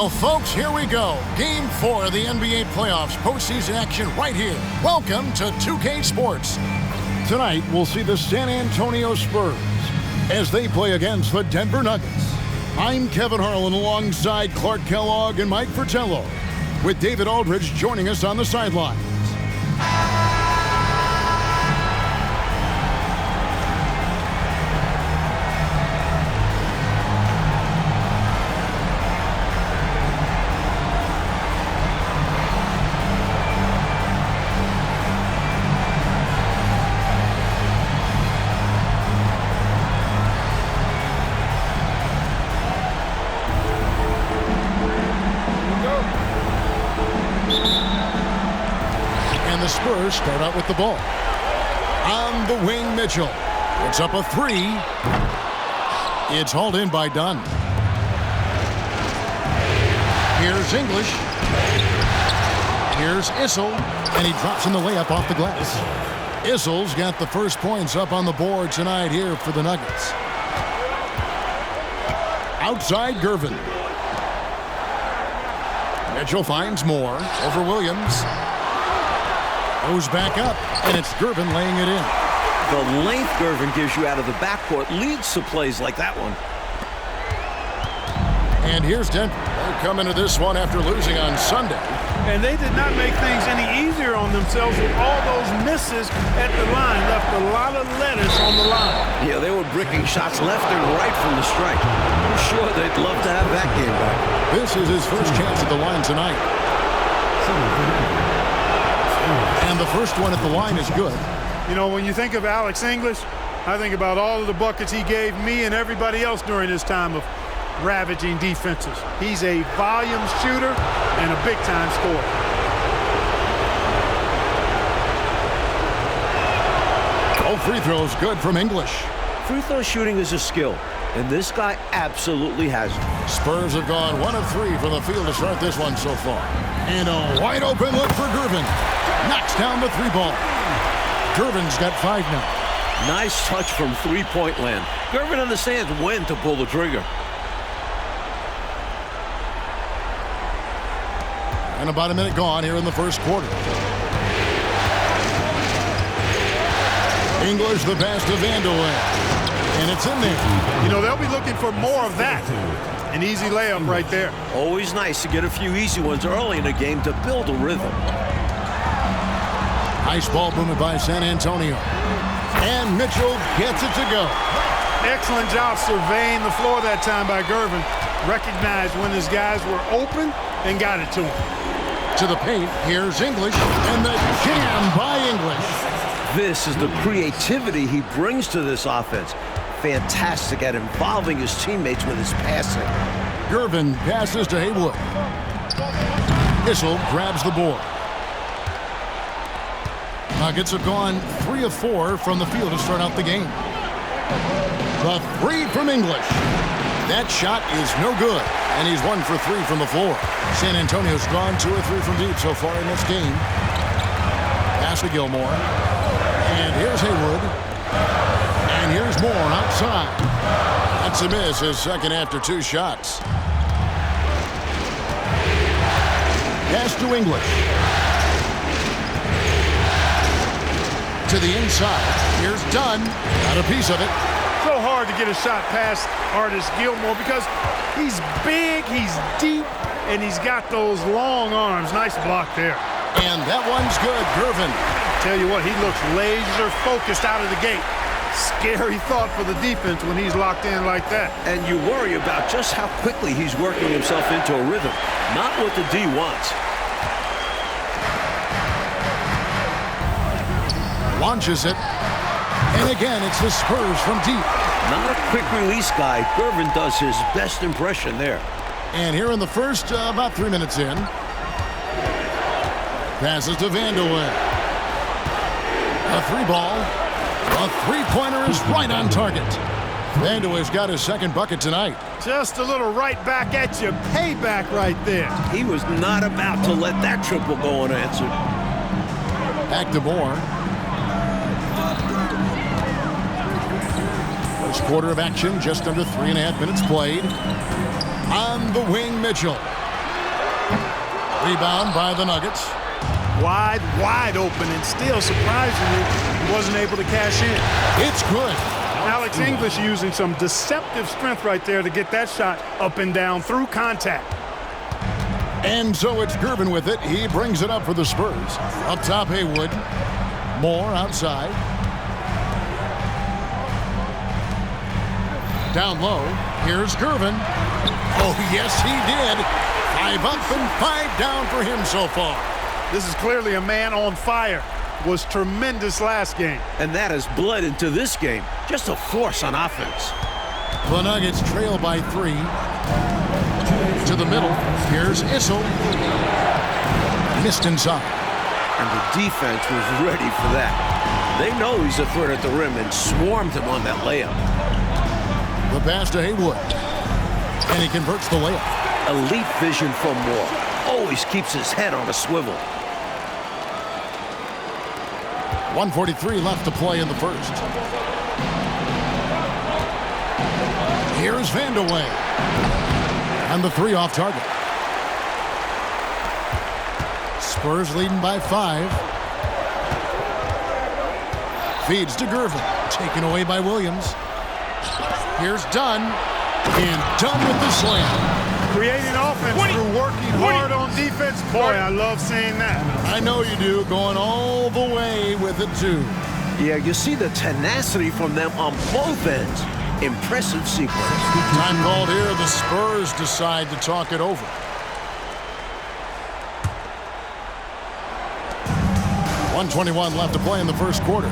Well, folks, here we go. Game 4 of the NBA playoffs. Postseason action right here. Welcome to 2K Sports. Tonight, we'll see the San Antonio Spurs as they play against the Denver Nuggets. I'm Kevin Harlan alongside Clark Kellogg and Mike Fratello, with David Aldridge joining us on the sidelines. The Spurs start out with the ball. On the wing, Mitchell. It's up a three. It's hauled in by Dunn. Here's English. Here's Issel. And he drops in the layup off the glass. Issel's got the first points up on the board tonight here for the Nuggets. Outside, Gervin. Mitchell finds more over Williams. Goes back up, and it's Gervin laying it in. The length Gervin gives you out of the backcourt leads to plays like that one. And here's Denver. They come into this one after losing on Sunday. And they did not make things any easier on themselves with all those misses at the line. Left a lot of lettuce on the line. Yeah, they were bricking shots left and right from the strike. I'm sure they'd love to have that game back. This is his first chance at the line tonight. And the first one at the line is good. You know, when you think of Alex English, I think about all of the buckets he gave me and everybody else during his time of ravaging defenses. He's a volume shooter and a big-time scorer. All free throws good from English. Free throw shooting is a skill, and this guy absolutely has it. Spurs have gone 1 of 3 from the field to start this one so far. And a wide open look for Gervin. Knocks down the three ball. Gervin's got 5 now. Nice touch from three-point land. Gervin understands when to pull the trigger. And about a minute gone here in the first quarter. English the pass to Vanderland. And it's in there. You know, they'll be looking for more of that. An easy layup right there. Always nice to get a few easy ones early in a game to build a rhythm. Nice ball movement by San Antonio. And Mitchell gets it to go. Excellent job surveying the floor that time by Gervin. Recognized when his guys were open and got it to him. To the paint, here's English, and the jam by English. This is the creativity he brings to this offense. Fantastic at involving his teammates with his passing. Gervin passes to Haywood. Issel grabs the board. Nuggets have gone 3 of 4 from the field to start out the game. The three from English. That shot is no good, and he's 1 for 3 from the floor. San Antonio's gone 2 or 3 from deep so far in this game. Pass to Gilmore. And here's Haywood. And here's Moore outside. That's a miss, his second after 2 shots. Pass to English. To the inside. Here's Dunn. Got a piece of it. So hard to get a shot past Artis Gilmore because he's big, he's deep, and he's got those long arms. Nice block there. And that one's good. Gervin. Tell you what, he looks laser focused out of the gate. Scary thought for the defense when he's locked in like that. And you worry about just how quickly he's working himself into a rhythm, not what the D wants. Launches it. And again, it's the Spurs from deep. Not a quick release guy. Gervin does his best impression there. And here in the first, about 3 minutes in. Passes to Vanderland. A 3-ball. A 3-pointer is right on target. Vanderland's got his second bucket tonight. Just a little right back at you. Payback right there. He was not about to let that triple go unanswered. Back to Moore. First quarter of action, just under 3.5 minutes played. On the wing, Mitchell. Rebound by the Nuggets. Wide open, and still, surprisingly, he wasn't able to cash in. It's good. Alex English using some deceptive strength right there to get that shot up and down through contact. And so it's Gervin with it. He brings it up for the Spurs. Up top, Haywood. Moore outside. Down low, here's Gervin. Oh, yes, he did. 5 up and 5 down for him so far. This is clearly a man on fire. Was tremendous last game. And that has bled into this game. Just a force on offense. The Nuggets trail by 3. To the middle, here's Issel. Missed inside. And the defense was ready for that. They know he's a threat at the rim and swarmed him on that layup. The pass to Haywood. And he converts the layup. Elite vision from Moore. Always keeps his head on a swivel. 1:43 left to play in the first. Here's Vandeweghe. And the 3 off target. Spurs leading by 5. Feeds to Gervin. Taken away by Williams. Here's Dunn. And Dunn with the slam. Creating offense through working hard on defense. Boy, I love seeing that. I know you do. Going all the way with it, too. Yeah, you see the tenacity from them on both ends. Impressive sequence. Time called here. The Spurs decide to talk it over. .121 left to play in the first quarter.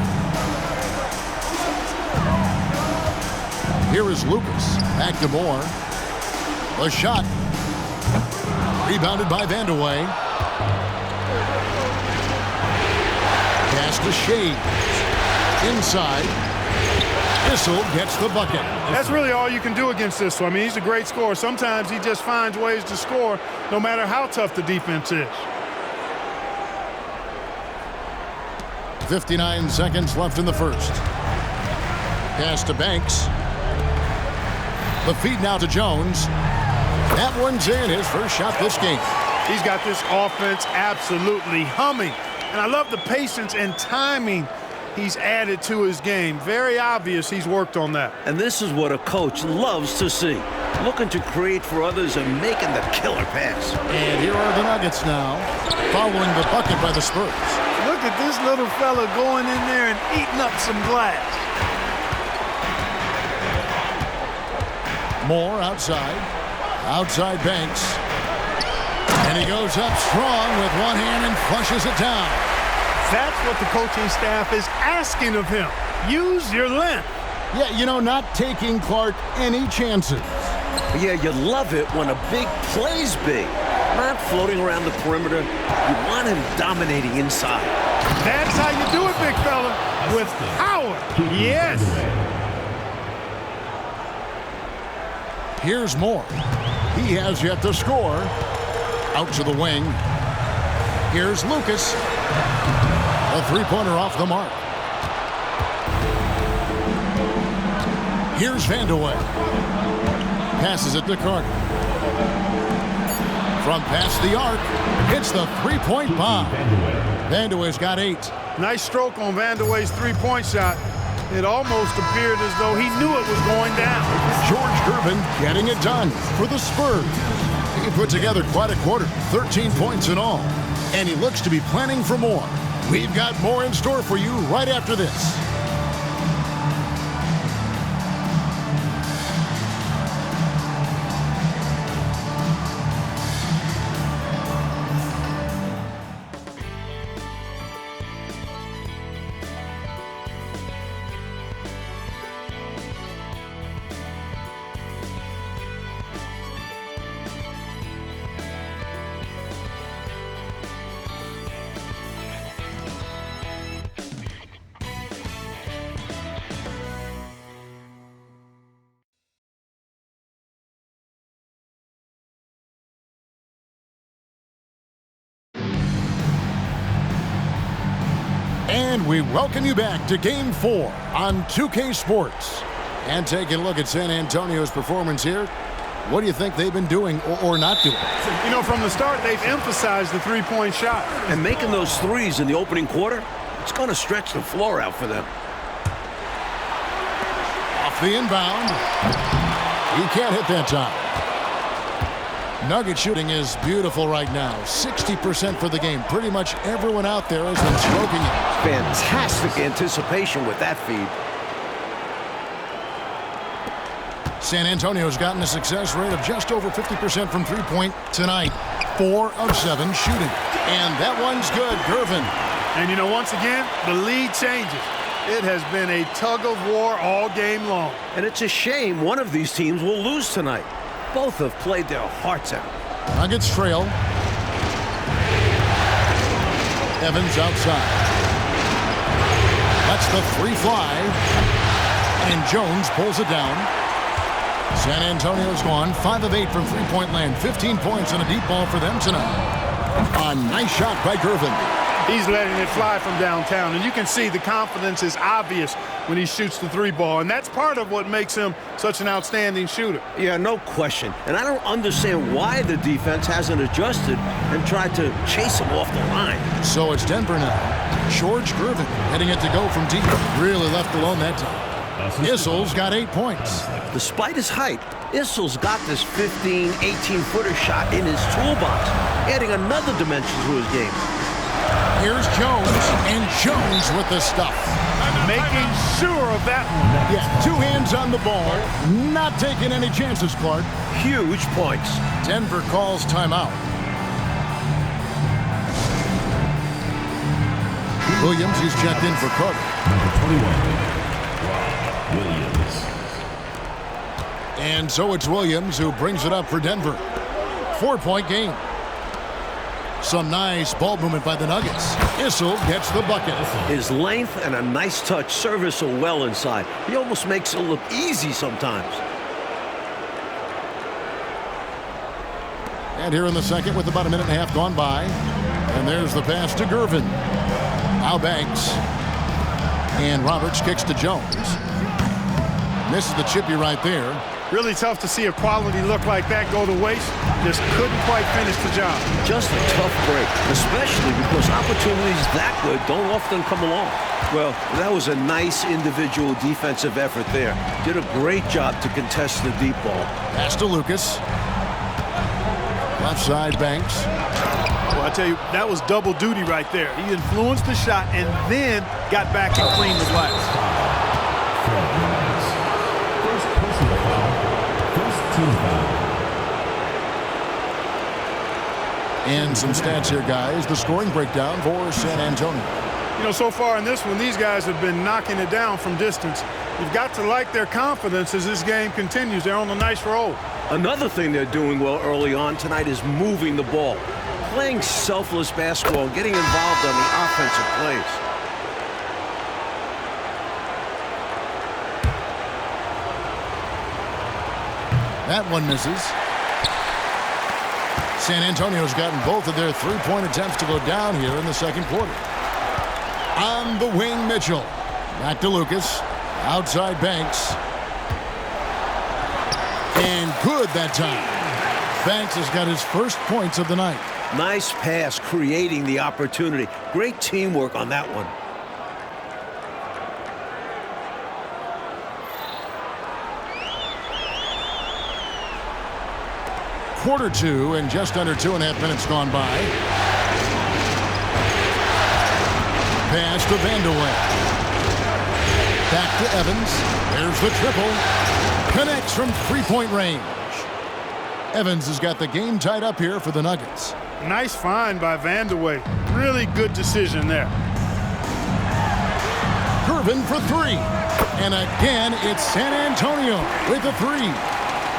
Here is Lucas. Back to Moore. The shot. Rebounded by Vandeweghe. Pass to Shade. Inside. Issel gets the bucket. That's really all you can do against this one. I mean, he's a great scorer. Sometimes he just finds ways to score no matter how tough the defense is. 59 seconds left in the first. Pass to Banks. The feed now to Jones. That one's in. His first shot this game. He's got this offense absolutely humming. And I love the patience and timing he's added to his game. Very obvious he's worked on that. And this is what a coach loves to see. Looking to create for others and making the killer pass. And here are the Nuggets now, following the bucket by the Spurs. Look at this little fella going in there and eating up some glass. Moore outside. Outside Banks. And he goes up strong with one hand and flushes it down. That's what the coaching staff is asking of him. Use your length. Yeah, you know, not taking Clark any chances. Yeah, you love it when a big play's big. Not floating around the perimeter. You want him dominating inside. That's how you do it, big fella. With power. Yes. Here's Moore. He has yet to score. Out to the wing. Here's Lucas. A three-pointer off the mark. Here's Vandeweghe. Passes it to Carter. From past the arc, hits the three-point bomb. Vandeweghe's got 8. Nice stroke on Vandeweghe's three-point shot. It almost appeared as though he knew it was going down. George Gervin getting it done for the Spurs. He put together quite a quarter, 13 points in all. And he looks to be planning for more. We've got more in store for you right after this. And we welcome you back to Game 4 on 2K Sports. And taking a look at San Antonio's performance here, What do you think they've been doing or not doing? You know, from the start, they've emphasized the three-point shot. And making those threes in the opening quarter, it's going to stretch the floor out for them. Off the inbound. He can't hit that time. Nugget shooting is beautiful right now. 60% for the game. Pretty much everyone out there has been stroking it. Fantastic anticipation with that feed. San Antonio's gotten a success rate of just over 50% from three-point tonight. 4 of 7 shooting. And that one's good. Gervin. And, you know, once again, the lead changes. It has been a tug-of-war all game long. And it's a shame one of these teams will lose tonight. Both have played their hearts out. Nuggets trail. Evans outside. Lets the three fly. And Jones pulls it down. San Antonio's gone 5 of 8 from three-point land. 15 points and a deep ball for them tonight. A nice shot by Gervin. He's letting it fly from downtown, and you can see the confidence is obvious when he shoots the three ball, and that's part of what makes him such an outstanding shooter. Yeah, no question. And I don't understand why the defense hasn't adjusted and tried to chase him off the line. So it's Denver now. George Gervin heading it to go from deep. Really left alone that time. Issel's got 8 points. Despite his height, Issel's got this 15, 18-footer shot in his toolbox, adding another dimension to his game. Here's Jones, and Jones with the stuff. Making sure of that one. Yeah, 2 hands on the ball, not taking any chances, Clark. Huge points. Denver calls timeout. Williams, he's checked in for Carter. Number 21, Williams. And so it's Williams who brings it up for Denver. 4-point game. Some nice ball movement by the Nuggets. Issel gets the bucket. His length and a nice touch serve Issel well inside. He almost makes it look easy sometimes. And here in the second with about a minute and a half gone by. And there's the pass to Gervin. Now Banks. And Roberts kicks to Jones. Misses the chippy right there. Really tough to see a quality look like that go to waste. Just couldn't quite finish the job. Just a tough break, especially because opportunities that good don't often come along. Well, that was a nice individual defensive effort there. Did a great job to contest the deep ball. Pass to Lucas. Left side, Banks. Well, I tell you, that was double duty right there. He influenced the shot and then got back and cleaned the glass. First personal foul. First team foul. And some stats here, guys. The scoring breakdown for San Antonio. You know, so far in this one, these guys have been knocking it down from distance. You've got to like their confidence as this game continues. They're on a nice roll. Another thing they're doing well early on tonight is moving the ball. Playing selfless basketball, getting involved on the offensive plays. That one misses. San Antonio's gotten both of their three-point attempts to go down here in the second quarter. On the wing, Mitchell. Back to Lucas. Outside Banks. And good that time. Banks has got his first points of the night. Nice pass, creating the opportunity. Great teamwork on that one. Quarter 2 and just under 2.5 minutes gone by. Pass to Vandeweghe. Back to Evans. There's the triple. Connects from three-point range. Evans has got the game tied up here for the Nuggets. Nice find by Vandeweghe. Really good decision there. Gervin for 3. And again, it's San Antonio with a 3.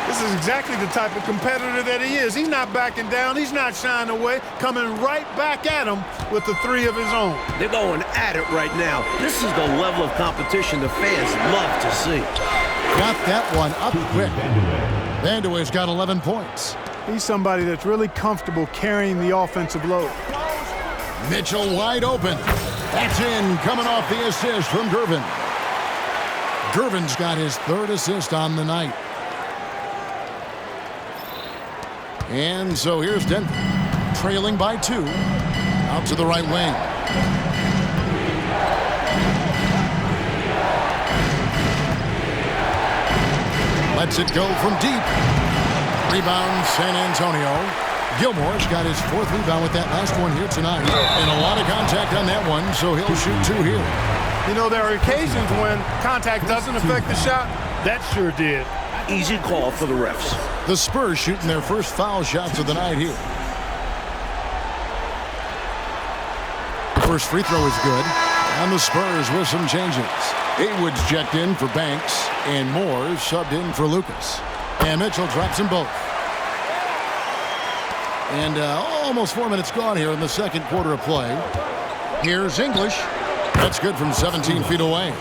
This is exactly the type of competitor that he is. He's not backing down. He's not shying away. Coming right back at him with the 3 of his own. They're going at it right now. This is the level of competition the fans love to see. Got that one up quick. Vandeweghe's got 11 points. He's somebody that's really comfortable carrying the offensive load. Mitchell wide open. That's in, coming off the assist from Gervin. Gervin's got his 3rd assist on the night. And so here's Denver, trailing by 2, out to the right wing. Lets it go from deep. Rebound, San Antonio. Gilmore's got his 4th rebound with that last one here tonight. And a lot of contact on that one, so he'll shoot 2 here. You know, there are occasions when contact doesn't affect the shot. That sure did. Easy call for the refs. The Spurs shooting their first foul shots of the night here. The first free throw is good. And the Spurs with some changes. Haywood's checked in for Banks, and Moore subbed in for Lucas. And Mitchell drops them both. And almost 4 minutes gone here in the second quarter of play. Here's English. That's good from 17 feet away.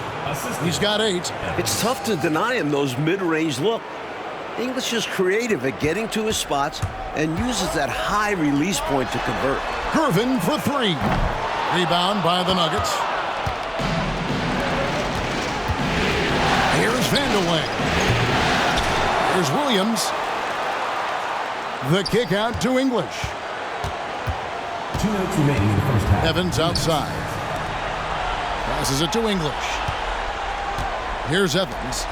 He's got 8. It's tough to deny him those mid-range look. English is creative at getting to his spots and uses that high release point to convert. Gervin for 3. Rebound by the Nuggets. Here's Vandeweghe. Here's Williams. The kick out to English. 2 minutes remaining in the first half. Evans outside. Passes it to English. Here's Evans.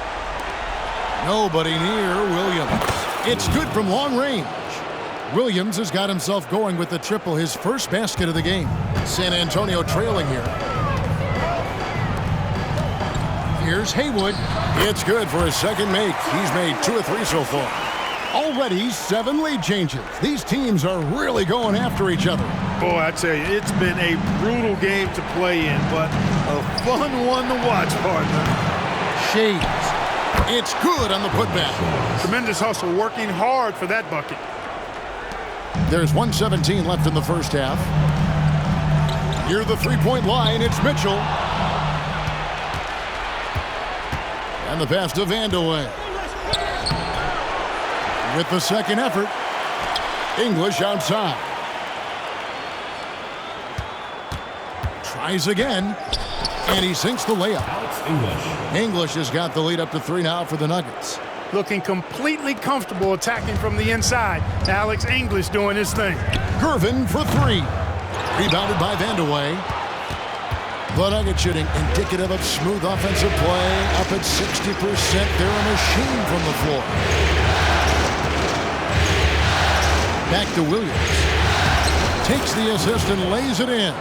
Nobody near Williams. It's good from long range. Williams has got himself going with the triple, his first basket of the game. San Antonio trailing here. Here's Haywood. It's good for his second make. He's made 2 or 3 so far. Already 7 lead changes. These teams are really going after each other. Boy, I tell you, it's been a brutal game to play in, but a fun one to watch, partner. Shades. It's good on the putback. Tremendous hustle, working hard for that bucket. There's 1:17 left in the first half. Near the three-point line, it's Mitchell. And the pass to Vandeweghe. With the second effort, English outside. Tries again, and he sinks the layup. English has got the lead up to 3 now for the Nuggets. Looking completely comfortable attacking from the inside. Alex English doing his thing. Gervin for 3. Rebounded by Vandeweghe. The Nuggets shooting indicative of smooth offensive play. Up at 60%. They're a machine from the floor. Back to Williams. Takes the assist and lays it in.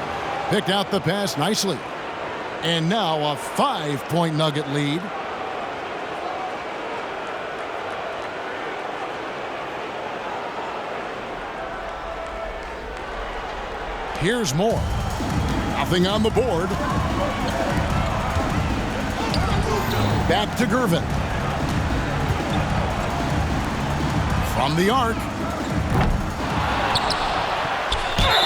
Picked out the pass nicely. And now a 5-point Nugget lead. Here's Moore. Nothing on the board. Back to Gervin. From the arc.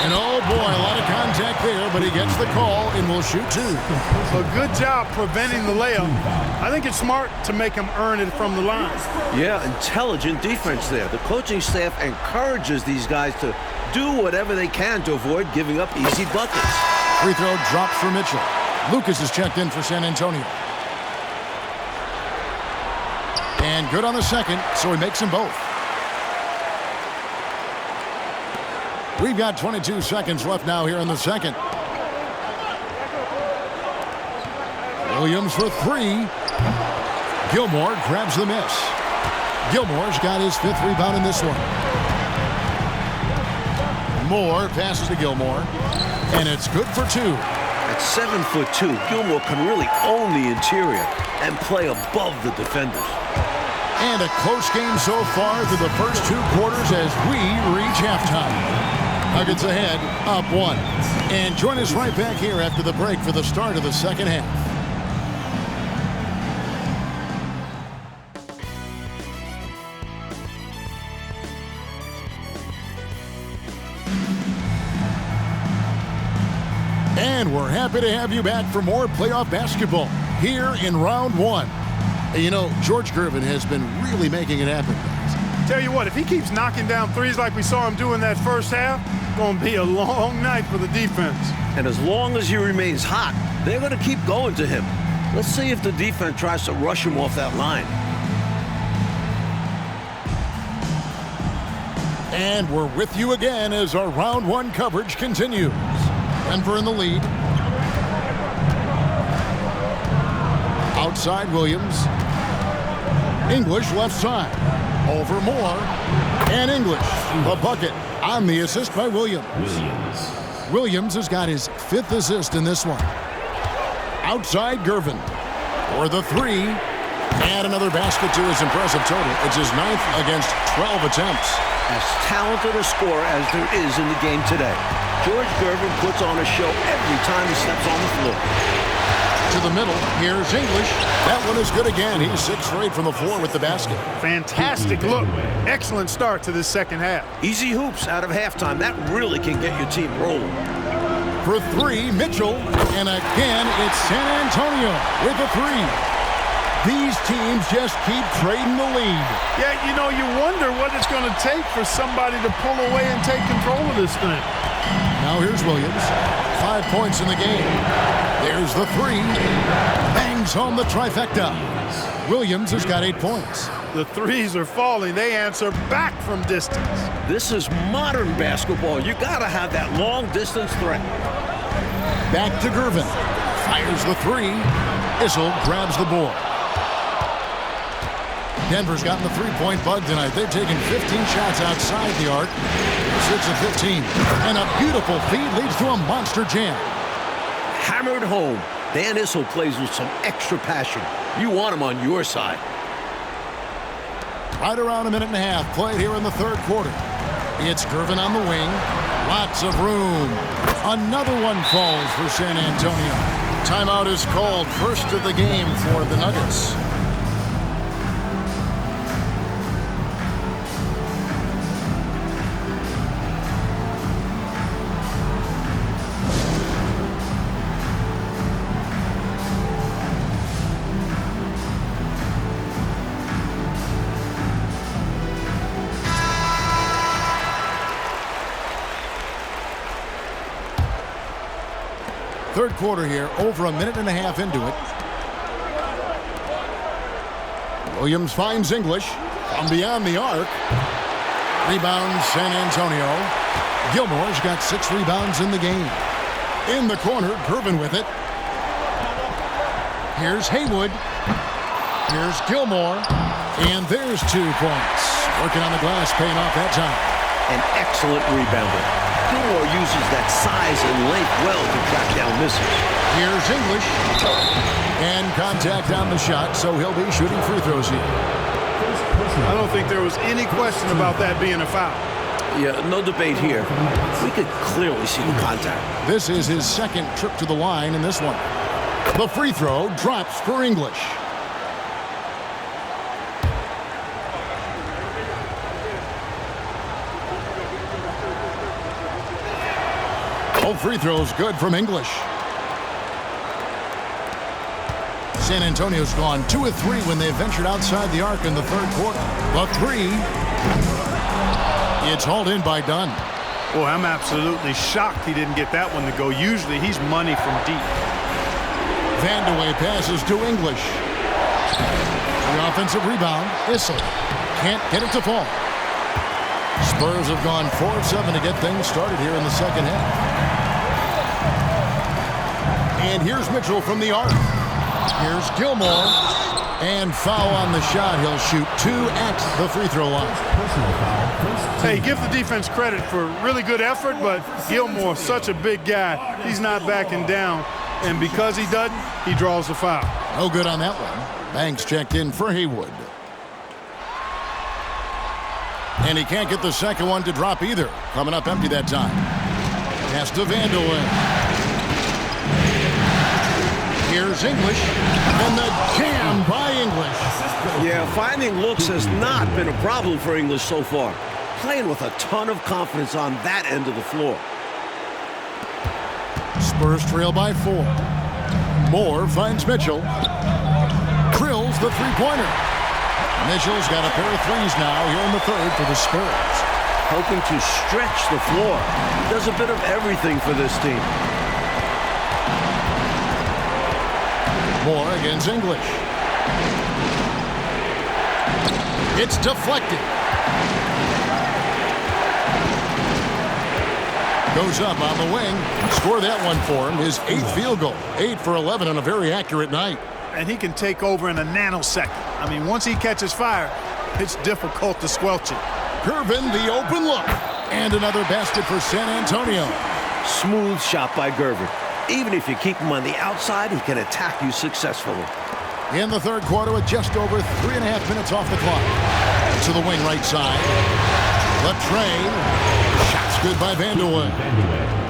And oh boy, a lot of contact there, but he gets the call and will shoot 2. A good job preventing the layup. I think it's smart to make him earn it from the line. Yeah, intelligent defense there. The coaching staff encourages these guys to do whatever they can to avoid giving up easy buckets. Free throw drops for Mitchell. Lucas is checked in for San Antonio. And good on the second, so he makes them both. We've got 22 seconds left now here in the second. Williams for 3. Gilmore grabs the miss. Gilmore's got his 5th rebound in this one. Moore passes to Gilmore, and it's good for 2. At 7'2", Gilmore can really own the interior and play above the defenders. And a close game so far through the first 2 quarters as we reach halftime. Nuggets ahead, up 1. And join us right back here after the break for the start of the second half. And we're happy to have you back for more playoff basketball here in round 1. You know, George Gervin has been really making it happen, guys. Tell you what, if he keeps knocking down threes like we saw him do in that first half, going to be a long night for the defense. And as long as he remains hot, they're going to keep going to him. Let's see if the defense tries to rush him off that line. And we're with you again as our round one coverage continues. Denver in the lead. Outside Williams. English left side. Over Moore. And English. The bucket on the assist by Williams. Williams has got his 5th assist in this one. Outside Gervin. For the 3. And another basket to his impressive total. It's his 9th against 12 attempts. As talented a scorer as there is in the game today, George Gervin puts on a show every time he steps on the floor. To the middle, here's English. That one is good again. He's 6 straight from the floor with the basket. Fantastic look. Excellent start to this second half. Easy hoops out of halftime. That really can get your team rolling. For 3, Mitchell. And again, it's San Antonio with a 3. These teams just keep trading the lead. Yeah, you know, you wonder what it's going to take for somebody to pull away and take control of this thing. Now here's Williams. 5 points in the game. There's the 3. Bangs home the trifecta. Williams has got 8 points. The threes are falling. They answer back from distance. This is modern basketball. You got to have that long-distance threat. Back to Gervin. Fires the 3. Issel grabs the board. Denver's gotten the 3-point bug tonight. They've taken 15 shots outside the arc. 6 of 15. And a beautiful feed leads to a monster jam. Hammered home. Dan Issel plays with some extra passion. You want him on your side. Right around a minute and a half played here in the 3rd quarter. It's Gervin on the wing. Lots of room. Another one falls for San Antonio. Timeout is called. First of the game for the Nuggets. Third quarter here, over a minute and a half into it. Williams finds English from beyond the arc. Rebounds San Antonio. Gilmore's got 6 rebounds in the game. In the corner, Gervin with it. Here's Haywood. Here's Gilmore. And there's 2 points. Working on the glass, paying off that time. An excellent rebounder. Gilmore uses that size and length well to track down misses. Here's English. And contact on the shot, so he'll be shooting free throws here. I don't think there was any question about that being a foul. Yeah, no debate here. We could clearly see the contact. This is his 2nd trip to the line in this one. The free throw drops for English. Both free throws good from English. San Antonio's gone 2 of 3 when they ventured outside the arc in the 3rd quarter. The 3. It's hauled in by Dunn. Boy, I'm absolutely shocked he didn't get that one to go. Usually he's money from deep. Vandeweghe passes to English. The offensive rebound. Issel can't get it to fall. Spurs have gone 4 of 7 to get things started here in the second half. And here's Mitchell from the arc. Here's Gilmore. And foul on the shot. He'll shoot 2 at the free throw line. Hey, give the defense credit for really good effort, but Gilmore, such a big guy, he's not backing down. And because he doesn't, he draws the foul. No good on that one. Banks checked in for Haywood. And he can't get the second one to drop either. Coming up empty that time. Pass to Vandeweghe. Here's English. And the jam by English. Yeah, finding looks has not been a problem for English so far. Playing with a ton of confidence on that end of the floor. Spurs trail by 4. Moore finds Mitchell. Drills the three-pointer. Mitchell's got a pair of threes now here in the 3rd for the Spurs. Hoping to stretch the floor. He does a bit of everything for this team. Moore against English. It's deflected. Goes up on the wing. Score that one for him. His 8th field goal. 8 for 11 on a very accurate night. And he can take over in a nanosecond. I mean, once he catches fire, it's difficult to squelch it. Gervin, the open look. And another basket for San Antonio. Smooth shot by Gervin. Even if you keep him on the outside, he can attack you successfully. In the third quarter with just over 3.5 minutes off the clock. To the wing right side. Latrine. Shots good by Vanderwood.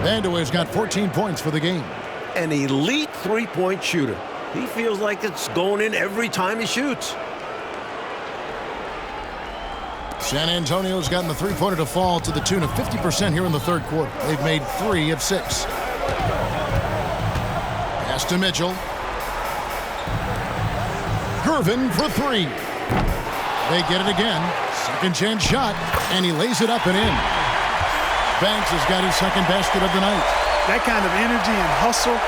Vanderwood's got 14 points for the game. An elite three-point shooter. He feels like it's going in every time he shoots. San Antonio's gotten the three-pointer to fall to the tune of 50% here in the third quarter. They've made 3 of 6. Pass to Mitchell. Gervin for 3. They get it again. Second chance shot, and he lays it up and in. Banks has got his second basket of the night. That kind of energy and hustle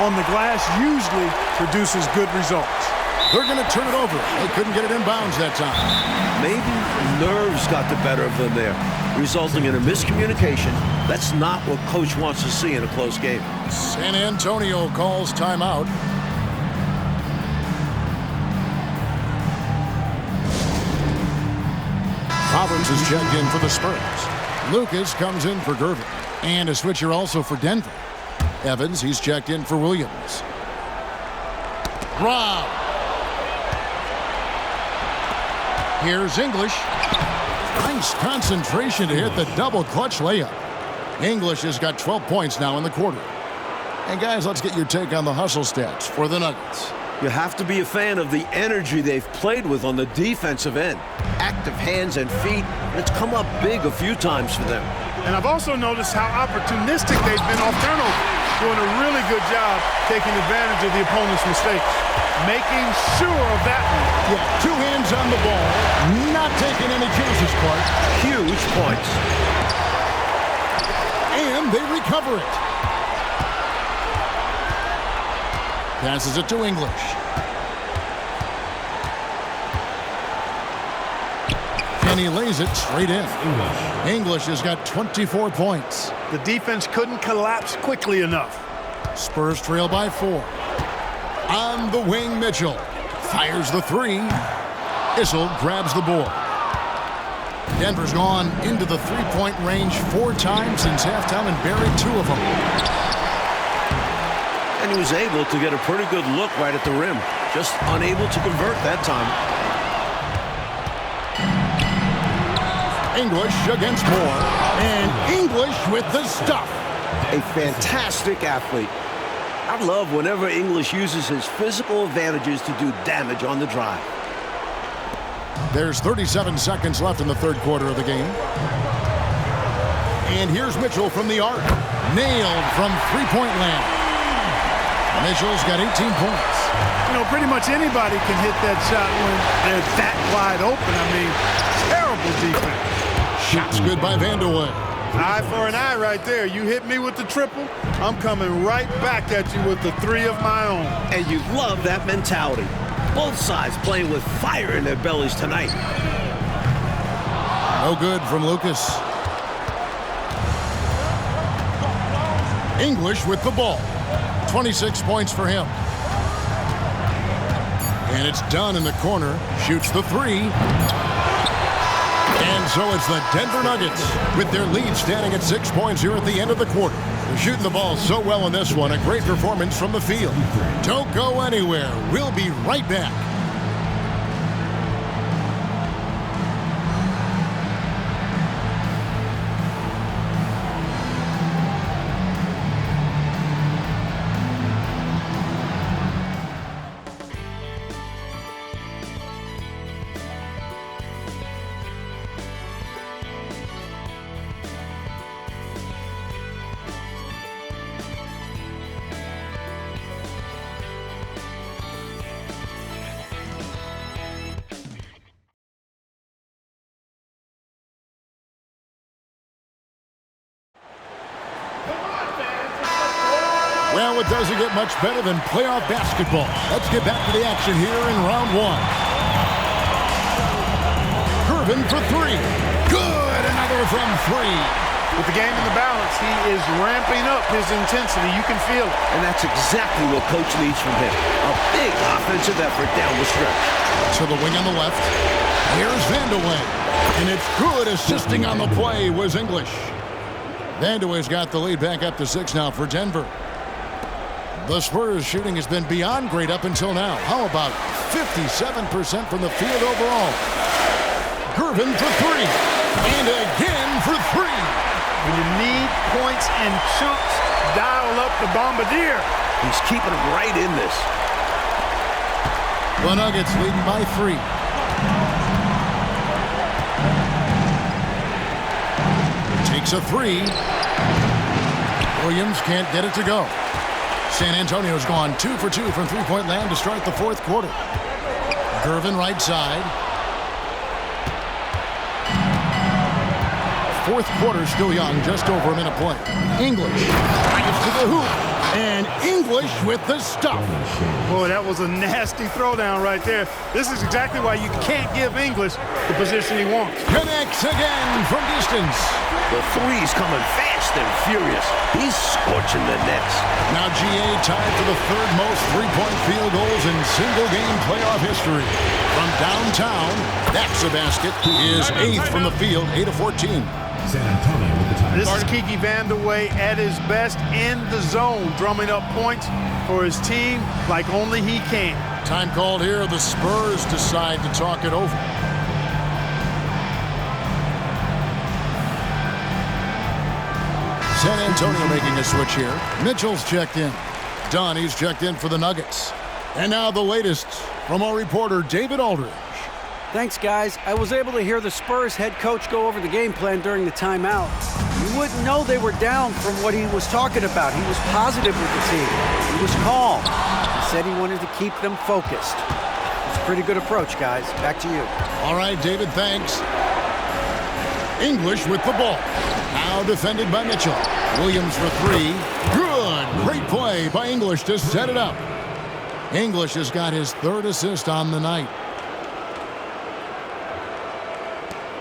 on the glass usually produces good results. They're going to turn it over. They couldn't get it in bounds that time. Maybe nerves got the better of them there, resulting in a miscommunication. That's not what coach wants to see in a close game. San Antonio calls timeout. Roberts is checked in for the Spurs. Lucas comes in for Gervin. And a switcher also for Denver. Evans, he's checked in for Williams. Rob. Here's English. Nice concentration to hit the double clutch layup. English has got 12 points now in the quarter. And guys, let's get your take on the hustle stats for the Nuggets. You have to be a fan of the energy they've played with on the defensive end. Active hands and feet. It's come up big a few times for them. And I've also noticed how opportunistic they've been off turnover, doing a really good job taking advantage of the opponent's mistakes. Making sure of that one. Yeah, 2 hands on the ball, not taking any chances, Clark. Huge points. And they recover it. Passes it to English. And he lays it straight in. English has got 24 points. The defense couldn't collapse quickly enough. Spurs trail by 4. On the wing, Mitchell fires the 3. Issel grabs the board. Denver's gone into the three-point range 4 times since halftime and buried 2 of them. And he was able to get a pretty good look right at the rim. Just unable to convert that time. English against Moore. And English with the stuff. A fantastic athlete. I love whenever English uses his physical advantages to do damage on the drive. There's 37 seconds left in the third quarter of the game. And here's Mitchell from the arc. Nailed from three-point land. Mitchell's got 18 points. You know, pretty much anybody can hit that shot when they're that wide open. I mean, terrible defense. Shots good by Vanderwood. Eye for an eye right there. You hit me with the triple, I'm coming right back at you with the 3 of my own. And you love that mentality. Both sides playing with fire in their bellies tonight. No good from Lucas. English with the ball. 26 points for him. And it's done in the corner. Shoots the 3. And so it's the Denver Nuggets with their lead standing at 6 points here at the end of the quarter. They're shooting the ball so well in this one. A great performance from the field. Don't go anywhere. We'll be right back. Well, it doesn't get much better than playoff basketball. Let's get back to the action here in round 1. Gervin for 3. Good! Another from 3. With the game in the balance, he is ramping up his intensity. You can feel it. And that's exactly what Coach needs from him. A big offensive effort down the stretch. To the wing on the left. Here's Vandeweghe. And it's good. Assisting on the play was English. Vandeweghe's got the lead back up to 6 now for Denver. The Spurs shooting has been beyond great up until now. How about 57% from the field overall? Gervin for 3. And again for 3. When you need points and chunks, dial up the Bombardier. He's keeping him right in this. The Nuggets leading by 3. Takes a 3. Williams can't get it to go. San Antonio's gone 2 for 2 from three-point land to start the fourth quarter. Gervin right side. Fourth quarter still young, just over a minute play. English drives to the hoop, and English with the stuff. Boy, that was a nasty throwdown right there. This is exactly why you can't give English the position he wants. Connects again from distance. The three's coming fast and furious. He's scorching the nets. Now GA tied for the third most three-point field goals in single-game playoff history. From downtown, that's a basket. He is 8th from the field, 8 of 14. San Antonio with the time. This is Kiki Vandeweghe at his best in the zone, drumming up points for his team like only he can. Time called here. The Spurs decide to talk it over. San Antonio making a switch here. Mitchell's checked in. Dunn, he's checked in for the Nuggets. And now the latest from our reporter, David Aldridge. Thanks, guys. I was able to hear the Spurs head coach go over the game plan during the timeout. You wouldn't know they were down from what he was talking about. He was positive with the team. He was calm. He said he wanted to keep them focused. It's a pretty good approach, guys. Back to you. All right, David, thanks. English with the ball. Now defended by Mitchell. Williams for 3. Good. Great play by English to set it up. English has got his 3rd assist on the night.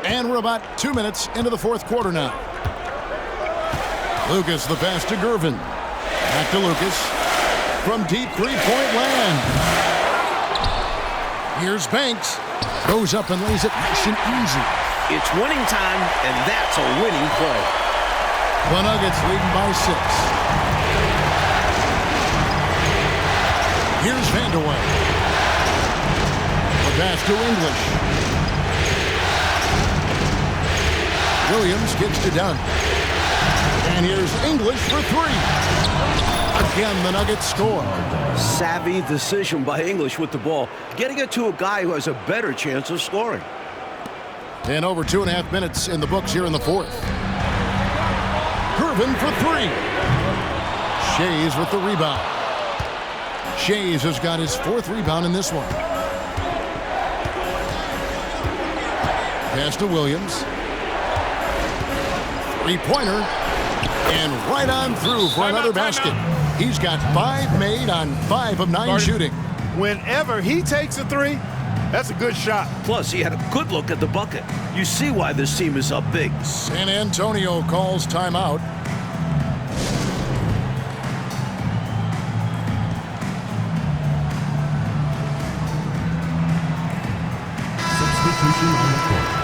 And we're about 2 minutes into the fourth quarter now. Lucas, the pass to Gervin. Back to Lucas. From deep three-point land. Here's Banks. Goes up and lays it nice and easy. It's winning time, and that's a winning play. The Nuggets leading by 6. Here's Vandeweghe. The pass to English. Williams gets to Dunn. And here's English for 3. Again, the Nuggets score. Savvy decision by English with the ball, getting it to a guy who has a better chance of scoring. And over 2.5 minutes in the books here in the fourth. Gervin for 3. Shays with the rebound. Shays has got his 4th rebound in this one. Pass to Williams. Three-pointer. And right on through for another basket. He's got 5 made on 5 of 9 shooting. Whenever he takes a 3, that's a good shot. Plus, he had a good look at the bucket. You see why this team is up big. San Antonio calls timeout. Substitution on the court.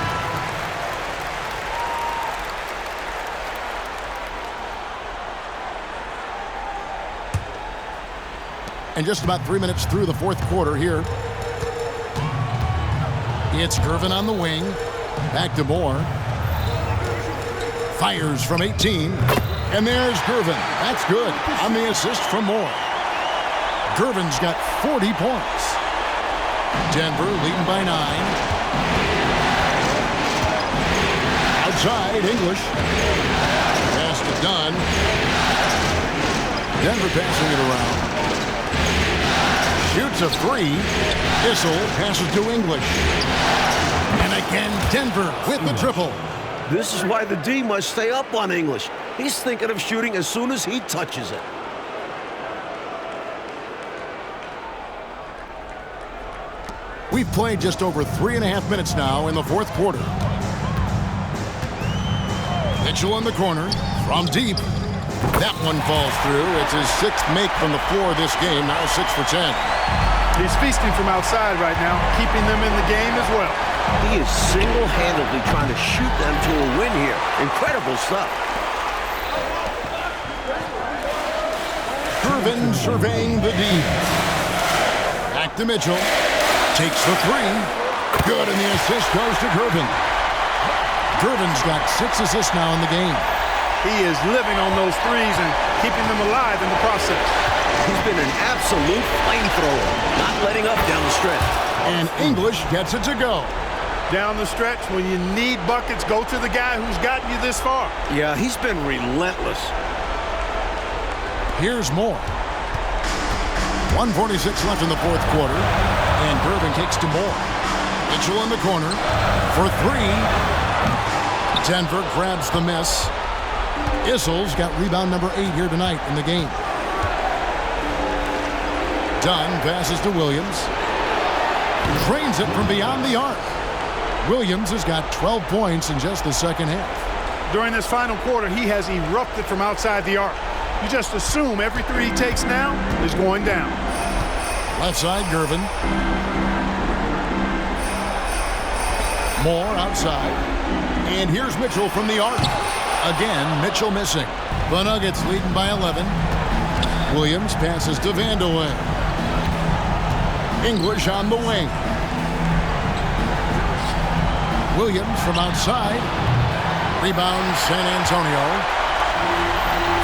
And just about 3 minutes through the fourth quarter here. It's Gervin on the wing. Back to Moore. Fires from 18. And there's Gervin. That's good on the assist from Moore. Gervin's got 40 points. Denver leading by 9. Outside, English. Pass to Dunn. Denver passing it around. Shoots a 3. Issel passes to English. And again, Denver with the triple. This is why the D must stay up on English. He's thinking of shooting as soon as he touches it. We've played just over 3.5 minutes now in the fourth quarter. Mitchell in the corner from deep. That one falls through. It's his 6th make from the floor this game, now 6 for 10. He's feasting from outside right now, keeping them in the game as well. He is single-handedly trying to shoot them to a win here. Incredible stuff. Gervin surveying the D. Back to Mitchell. Takes the 3. Good, and the assist goes to Gervin. Gervin's got 6 assists now in the game. He is living on those threes and keeping them alive in the process. He's been an absolute flamethrower, not letting up down the stretch. And English gets it to go. Down the stretch, when you need buckets, go to the guy who's gotten you this far. Yeah, he's been relentless. Here's more. 1:46 left in the 4th quarter, and Gervin kicks to Moore. Mitchell in the corner for 3. Denver grabs the miss. Issel's got rebound number 8 here tonight in the game. Dunn passes to Williams. Drains it from beyond the arc. Williams has got 12 points in just the second half. During this final quarter, he has erupted from outside the arc. You just assume every 3 he takes now is going down. Left side, Gervin. Moore outside. And here's Mitchell from the arc. Again, Mitchell missing. The Nuggets leading by 11. Williams passes to Vandeweghe. English on the wing. Williams from outside. Rebound, San Antonio.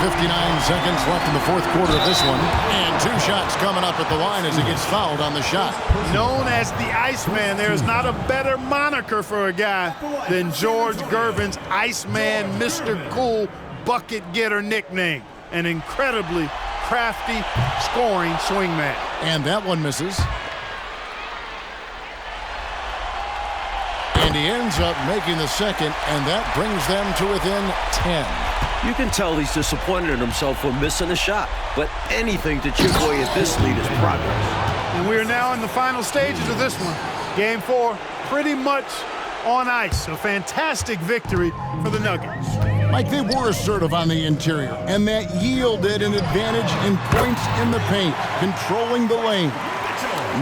59 seconds left in the 4th quarter of this one. And 2 shots coming up at the line as he gets fouled on the shot. Known as the Iceman, there is not a better moniker for a guy than George Gervin's Iceman, Mr. Cool bucket getter nickname. An incredibly crafty scoring swingman. And that one misses. And he ends up making the second, and that brings them to within 10. You can tell he's disappointed in himself for missing a shot, but anything to chip away at this lead is progress. And we are now in the final stages of this one. Game 4, pretty much on ice. A fantastic victory for the Nuggets. Mike, they were assertive on the interior, and that yielded an advantage in points in the paint, controlling the lane.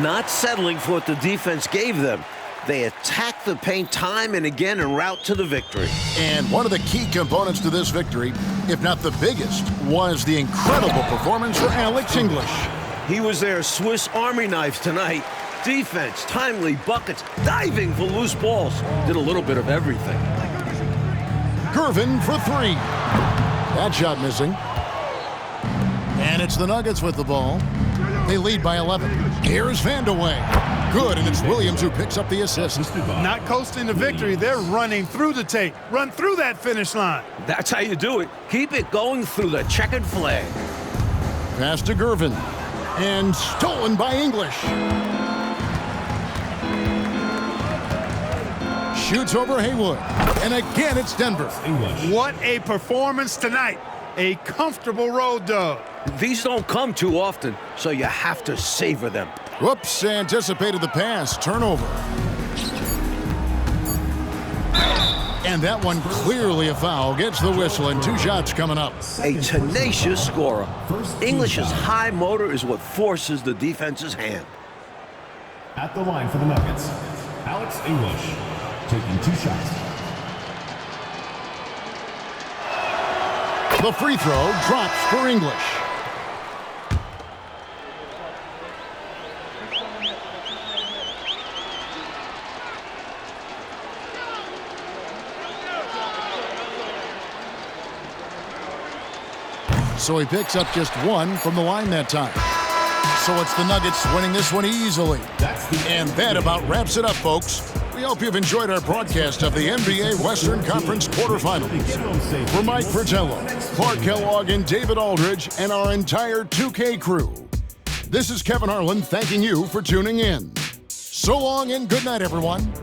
Not settling for what the defense gave them. They attacked the paint time and again en route to the victory. And one of the key components to this victory, if not the biggest, was the incredible performance for Alex English. He was their Swiss Army knife tonight. Defense, timely buckets, diving for loose balls. Did a little bit of everything. Gervin for 3. That shot missing. And it's the Nuggets with the ball. They lead by 11. Here's Vandeweghe. Good, and it's Williams who picks up the assist. Not coasting to victory, they're running through the tape. Run through that finish line. That's how you do it. Keep it going through the checkered flag. Pass to Gervin. And stolen by English. Shoots over Haywood. And again, it's Denver. What a performance tonight. A comfortable road dog. These don't come too often, so you have to savor them. Whoops, anticipated the pass. Turnover. And that one clearly a foul. Gets the whistle, and 2 shots coming up. A tenacious scorer. English's high motor is what forces the defense's hand. At the line for the Nuggets, Alex English taking 2 shots. The free throw drops for English. So he picks up just 1 from the line that time. So it's the Nuggets winning this one easily. And that about wraps it up, folks. We hope you've enjoyed our broadcast of the NBA Western Conference quarterfinals. For Mike Fratello, Clark Kellogg, and David Aldridge, and our entire 2K crew, this is Kevin Harlan thanking you for tuning in. So long and good night, everyone.